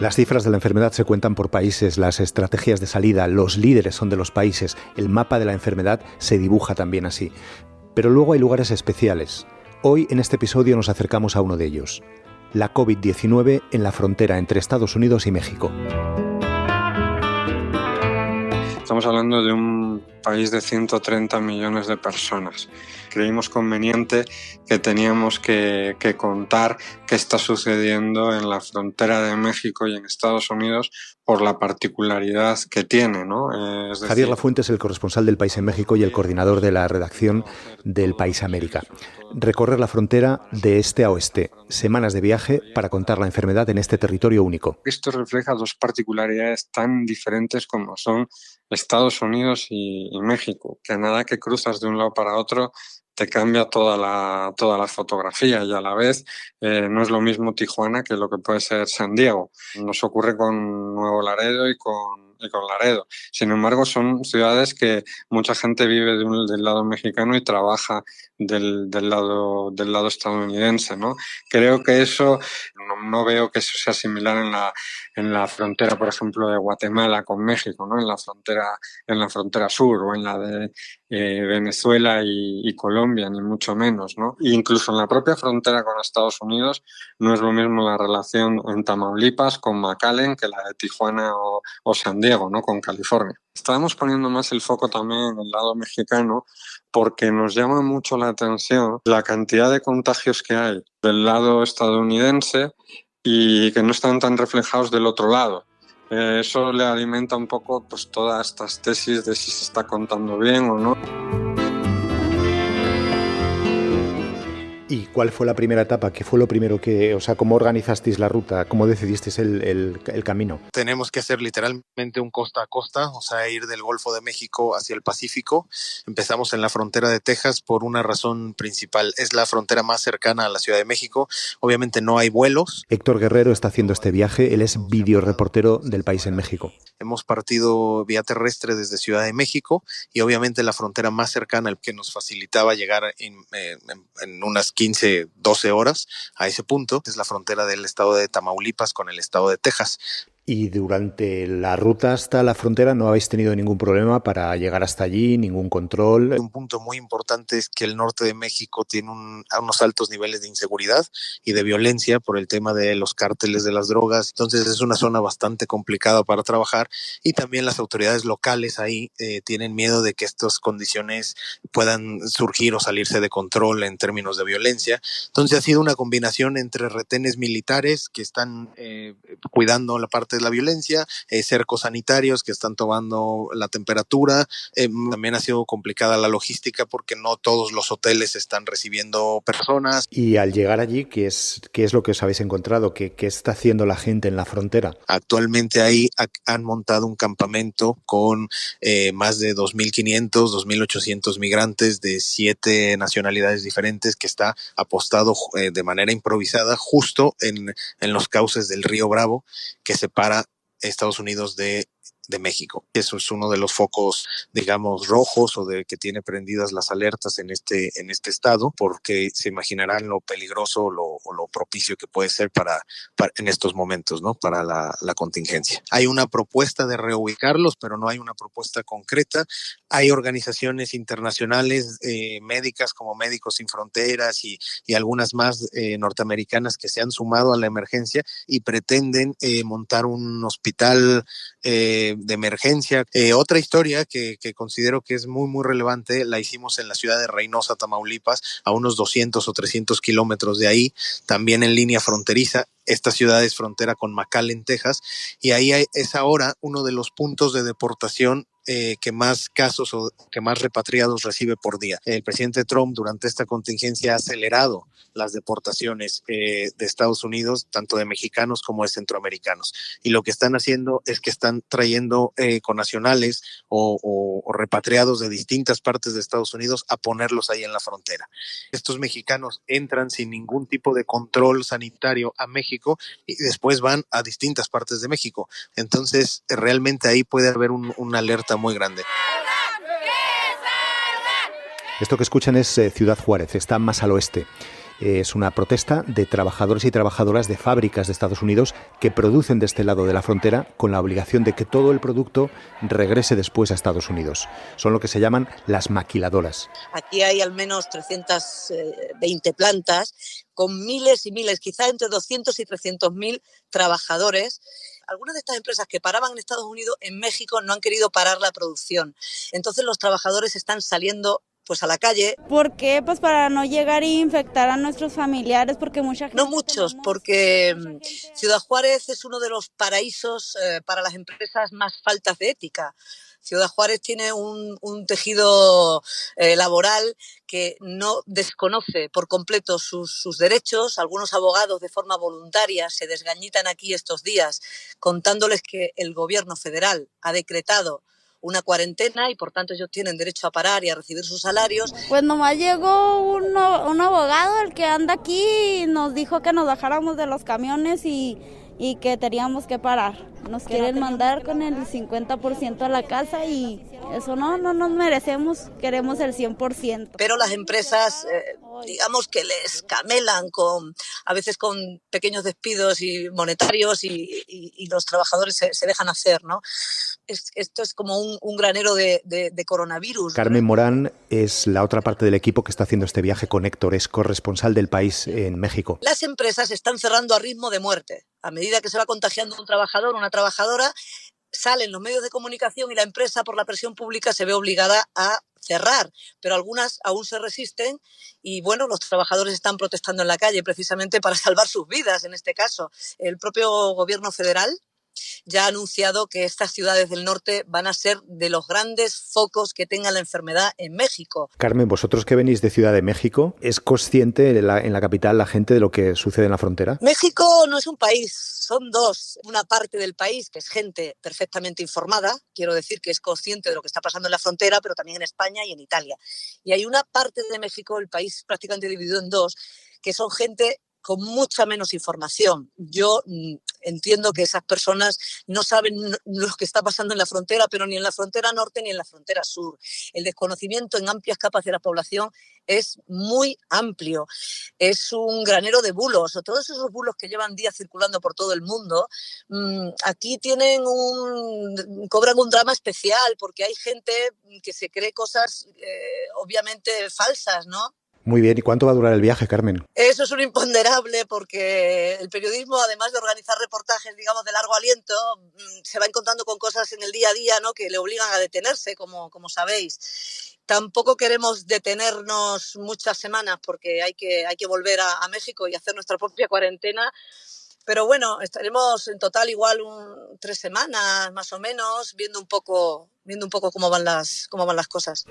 Las cifras de la enfermedad se cuentan por países, las estrategias de salida, los líderes son de los países, el mapa de la enfermedad se dibuja también así. Pero luego hay lugares especiales. Hoy en este episodio nos acercamos a uno de ellos, la COVID-19 en la frontera entre Estados Unidos y México. Estamos hablando de un país de 130 millones de personas. Creímos conveniente que teníamos que contar qué está sucediendo en la frontera de México y en Estados Unidos por la particularidad que tiene, ¿no? Javier Lafuente es el corresponsal del País en México y el coordinador de la redacción del País América. Recorrer la frontera de este a oeste, semanas de viaje para contar la enfermedad en este territorio único. Esto refleja dos particularidades tan diferentes como son Estados Unidos y México, que a nada que cruzas de un lado para otro te cambia toda la fotografía y a la vez no es lo mismo Tijuana que lo que puede ser San Diego. Nos ocurre con Nuevo Laredo y con Laredo. Sin embargo, son ciudades que mucha gente vive del lado mexicano y trabaja del lado estadounidense, ¿no? Creo que eso, no veo que eso sea similar en la frontera, por ejemplo, de Guatemala con México, ¿no? En la frontera sur o en la de Venezuela y Colombia, ni mucho menos, ¿no? E incluso en la propia frontera con Estados Unidos no es lo mismo la relación en Tamaulipas con McAllen que la de Tijuana o San Diego, ¿no? Con California. Estábamos poniendo más el foco también en el lado mexicano porque nos llama mucho la atención la cantidad de contagios que hay del lado estadounidense y que no están tan reflejados del otro lado. Eso le alimenta un poco pues, todas estas tesis de si se está contando bien o no. ¿Y cuál fue la primera etapa? ¿Qué fue lo primero cómo organizasteis la ruta? ¿Cómo decidisteis el camino? Tenemos que hacer literalmente un costa a costa, o sea, ir del Golfo de México hacia el Pacífico. Empezamos en la frontera de Texas por una razón principal. Es la frontera más cercana a la Ciudad de México. Obviamente no hay vuelos. Héctor Guerrero está haciendo este viaje. Él es videoreportero del País en México. Hemos partido vía terrestre desde Ciudad de México y obviamente la frontera más cercana, el que nos facilitaba llegar en unas 15, 12 horas a ese punto, es la frontera del estado de Tamaulipas con el estado de Texas. Y durante la ruta hasta la frontera no habéis tenido ningún problema para llegar hasta allí, ningún control. Un punto muy importante es que el norte de México tiene unos altos niveles de inseguridad y de violencia por el tema de los cárteles de las drogas. Entonces es una zona bastante complicada para trabajar y también las autoridades locales ahí tienen miedo de que estas condiciones puedan surgir o salirse de control en términos de violencia. Entonces ha sido una combinación entre retenes militares que están cuidando la parte de la violencia, cercos sanitarios que están tomando la temperatura. También ha sido complicada la logística porque no todos los hoteles están recibiendo personas. Y al llegar allí, ¿qué es lo que os habéis encontrado? ¿Qué está haciendo la gente en la frontera? Actualmente ahí han montado un campamento con más de 2.500, 2.800 migrantes de 7 nacionalidades diferentes que está apostado de manera improvisada justo en los cauces del río Bravo que separa Estados Unidos de México. Eso es uno de los focos, digamos, rojos o de que tiene prendidas las alertas en este estado, porque se imaginarán lo peligroso o lo propicio que puede ser para en estos momentos, ¿no? Para la contingencia. Hay una propuesta de reubicarlos, pero no hay una propuesta concreta. Hay organizaciones internacionales médicas como Médicos Sin Fronteras y algunas más norteamericanas que se han sumado a la emergencia y pretenden montar un hospital de emergencia. Otra historia que considero que es muy, muy relevante, la hicimos en la ciudad de Reynosa, Tamaulipas, a unos 200 o 300 kilómetros de ahí, también en línea fronteriza. Esta ciudad es frontera con McAllen, Texas, y ahí es ahora uno de los puntos de deportación que más casos o que más repatriados recibe por día. El presidente Trump durante esta contingencia ha acelerado las deportaciones de Estados Unidos, tanto de mexicanos como de centroamericanos. Y lo que están haciendo es que están trayendo connacionales o repatriados de distintas partes de Estados Unidos a ponerlos ahí en la frontera. Estos mexicanos entran sin ningún tipo de control sanitario a México y después van a distintas partes de México. Entonces, realmente ahí puede haber una alerta muy grande. Esto que escuchan es Ciudad Juárez, está más al oeste. Es una protesta de trabajadores y trabajadoras de fábricas de Estados Unidos que producen de este lado de la frontera con la obligación de que todo el producto regrese después a Estados Unidos. Son lo que se llaman las maquiladoras. Aquí hay al menos 320 plantas con miles y miles, quizá entre 200 y 300.000 trabajadores. Algunas de estas empresas que paraban en Estados Unidos, en México no han querido parar la producción. Entonces los trabajadores están saliendo a la calle. ¿Por qué? Pues para no llegar e infectar a nuestros familiares, porque mucha gente... No muchos, porque Ciudad Juárez es uno de los paraísos para las empresas más faltas de ética. Ciudad Juárez tiene un tejido laboral que no desconoce por completo sus derechos. Algunos abogados de forma voluntaria se desgañitan aquí estos días contándoles que el gobierno federal ha decretado una cuarentena y por tanto ellos tienen derecho a parar y a recibir sus salarios. Pues nomás llegó un abogado, el que anda aquí, y nos dijo que nos bajáramos de los camiones y que teníamos que parar. Nos quieren mandar con el 50% a la casa y eso no nos merecemos, queremos el 100%. Pero las empresas, digamos que les camelan a veces con pequeños despidos y monetarios y los trabajadores se dejan hacer, ¿no? Esto es como un granero de coronavirus. Carmen Morán es la otra parte del equipo que está haciendo este viaje con Héctor, es corresponsal del País en México. Las empresas están cerrando a ritmo de muerte. A medida que se va contagiando un trabajador, una trabajadora, salen los medios de comunicación y la empresa, por la presión pública, se ve obligada a cerrar. Pero algunas aún se resisten y, bueno, los trabajadores están protestando en la calle precisamente para salvar sus vidas, en este caso. El propio gobierno federal ya ha anunciado que estas ciudades del norte van a ser de los grandes focos que tenga la enfermedad en México. Carmen, vosotros que venís de Ciudad de México, ¿es consciente en la capital la gente de lo que sucede en la frontera? México no es un país, son dos. Una parte del país que es gente perfectamente informada, quiero decir que es consciente de lo que está pasando en la frontera, pero también en España y en Italia. Y hay una parte de México, el país prácticamente dividido en dos, que son gente con mucha menos información. Yo entiendo que esas personas no saben lo que está pasando en la frontera, pero ni en la frontera norte ni en la frontera sur. El desconocimiento en amplias capas de la población es muy amplio. Es un granero de bulos, o todos esos bulos que llevan días circulando por todo el mundo. Aquí cobran un drama especial porque hay gente que se cree cosas obviamente falsas, ¿no? Muy bien, ¿y cuánto va a durar el viaje, Carmen? Eso es un imponderable porque el periodismo, además de organizar reportajes, digamos, de largo aliento, se va encontrando con cosas en el día a día, ¿no?, que le obligan a detenerse, como sabéis. Tampoco queremos detenernos muchas semanas porque hay que volver a México y hacer nuestra propia cuarentena. Pero bueno, estaremos en total igual 3 semanas más o menos, viendo un poco cómo van las cosas.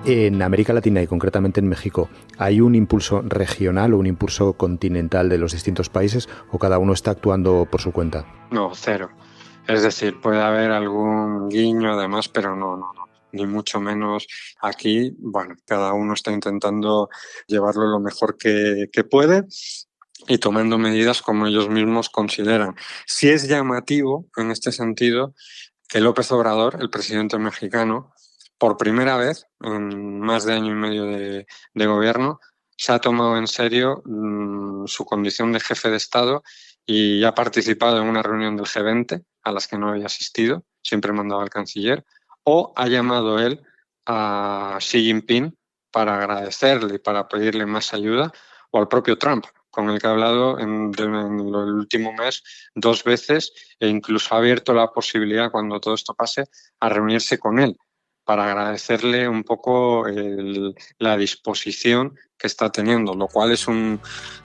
En América Latina y concretamente en México, ¿hay un impulso regional o un impulso continental de los distintos países o cada uno está actuando por su cuenta? No, cero. Es decir, puede haber algún guiño además, pero no. Ni mucho menos aquí. Bueno, cada uno está intentando llevarlo lo mejor que puede y tomando medidas como ellos mismos consideran. Sí es llamativo en este sentido que López Obrador, el presidente mexicano, por primera vez en más de año y medio de gobierno, se ha tomado en serio su condición de jefe de Estado y ha participado en una reunión del G20 a las que no había asistido, siempre mandaba al canciller, o ha llamado él a Xi Jinping para agradecerle y para pedirle más ayuda, o al propio Trump, con el que ha hablado en el último mes 2 veces e incluso ha abierto la posibilidad, cuando todo esto pase, a reunirse con él, para agradecerle un poco la disposición que está teniendo, lo cual es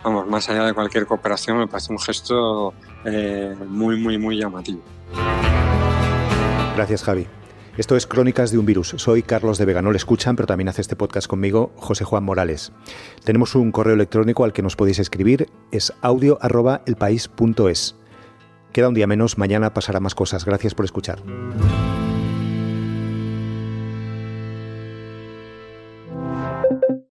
más allá de cualquier cooperación, me parece un gesto muy llamativo. Gracias, Javi. Esto es Crónicas de un virus. Soy Carlos de Vega. No le escuchan, pero también hace este podcast conmigo José Juan Morales. Tenemos un correo electrónico al que nos podéis escribir, es audio@elpaís.es. Queda un día menos, mañana pasará más cosas. Gracias por escuchar.